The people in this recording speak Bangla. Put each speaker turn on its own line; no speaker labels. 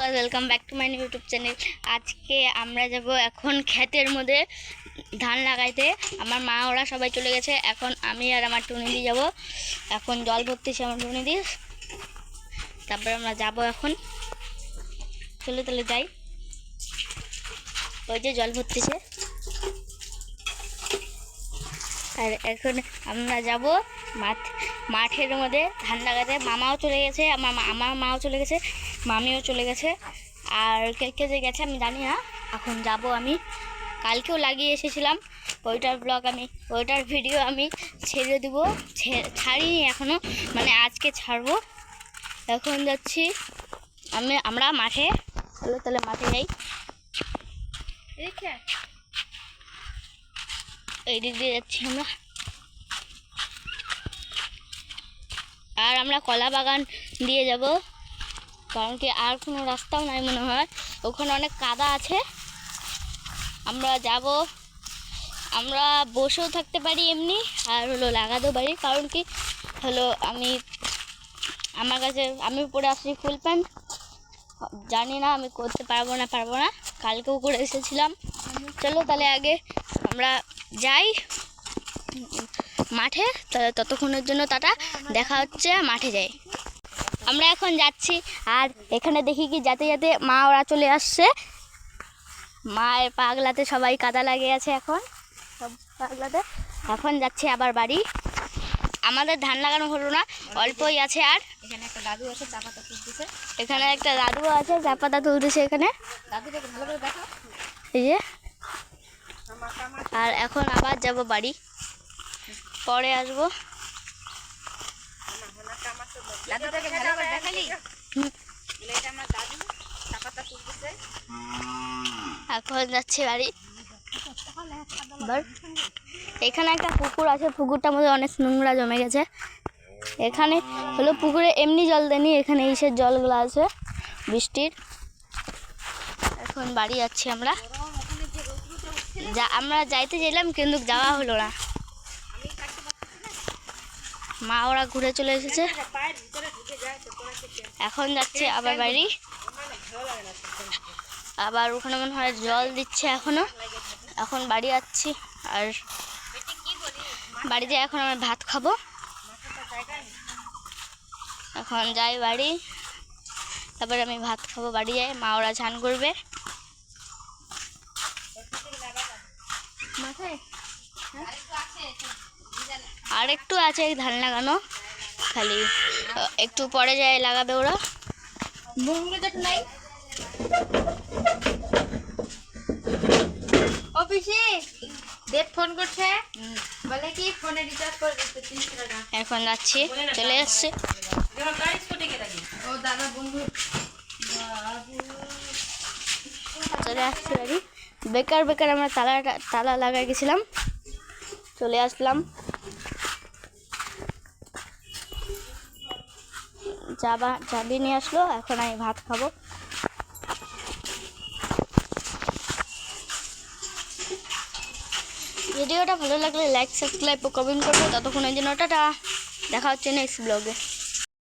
Welcome back to my YouTube channel. আজকে আমরা যাব এখন ক্ষেতের মধ্যে ধান লাগাইতে। আমার মা ওরা সবাই চলে গেছে, এখন আমি আর আমার টুনিদি যাব। এখন জল ভরতেছে আমার টুনিদি, তারপরে আমরা যাব। এখন চলে তাহলে যাই। ওই যে জল ভরতেছে, আর এখন আমরা যাব মাঠের মধ্যে ধান লাগাতে। মামাও চলে গেছে, আমার মাও চলে গেছে, মামিও চলে গেছে, আর কে কে যে গেছে আমি জানি না। এখন যাব আমি। কালকেও লাগিয়ে এসেছিলাম, ওইটার ভিডিও আমি ছেড়ে দেবো, ছাড়িনি এখনও, মানে আজকে ছাড়বো। এখন যাচ্ছি আমরা মাঠে। তাহলে মাঠে যাই। এই দিক দিয়ে যাচ্ছি আমরা, আর আমরা কলা বাগান দিয়ে যাব, কারণ কি আর কোনো রাস্তাও নাই মনে হয়, ওখানে অনেক কাদা আছে। আমরা যাব, আমরা বসেও থাকতে পারি এমনি, আর লাগাতেও পারি। কারণ কি আমার কাছে আমি পরে আসছি ফুল প্যান্ট, জানি না আমি করতে পারবো না। কালকেও করে এসেছিলাম। চলো তাহলে আগে আমরা যাই মাঠে, তাহলে ততক্ষণের জন্য টাটা, দেখা হচ্ছে মাঠে যাই। আমরা এখন যাচ্ছি, আর এখানে দেখি কি যাতে মা ওরা চলে আসছে। মায়ের পাগলাতে সবাই কাদা লাগিয়ে আছে, এখন সব পাগলাতে। এখন যাচ্ছে আবার বাড়ি। আমাদের ধান লাগানো হলো না, অল্পই আছে। আর এখানে একটা দাদু আছে, চা পাতা তুলতেছে। এখানে দাদুটাকে ভালো করে দেখো, এই যে। আর এখন আবার যাব বাড়ি, পরে আসবো। এখন যাচ্ছি বাড়ি। এখানে একটা পুকুর আছে, পুকুরটার মধ্যে অনেক নোংরা জমে গেছে। এখানে পুকুরে এমনি জল দেয়নি, এখানে ইসের জলগুলো আছে বৃষ্টির। এখন বাড়ি যাচ্ছি আমরা। আমরা যাইতে চাইলাম কিন্তু যাওয়া হলো না, মা ওরা ঘুরে চলে এসেছে। এখন যাচ্ছে আবার বাড়ি, আবার ওখানে মনে হয় জল দিচ্ছে এখনো। এখন বাড়ি যাচ্ছি, আর বাড়িতে এখন আমরা ভাত খাবো। এখন যাই বাড়ি, তারপরে আমি ভাত খাবো, বাড়ি যাই। মা ওরা স্নান করবে। আর একটু আছে ধান লাগানো, খালি একটু পরে যায় লাগাবে ওরা।
অফিসে দেব ফোন করছে, বলে কি ফোনে রিচার্জ করে দিতে 300 টাকা।
এখন যাচ্ছি, চলে আসছে।
ও দাদা বন্ধু
চলে আসছে বাড়ি। বেকার আমরা তালা লাগাই গেছিলাম, চলে আসলাম। চাবি নিয়ে আসলো, এখন আমি ভাত খাবো। ভিডিওটা ভালো লাগলে লাইক, সাবস্ক্রাইব ও কমেন্ট করবে। ততক্ষণের জন্য টাটা, দেখা হচ্ছে নেক্সট ব্লগে।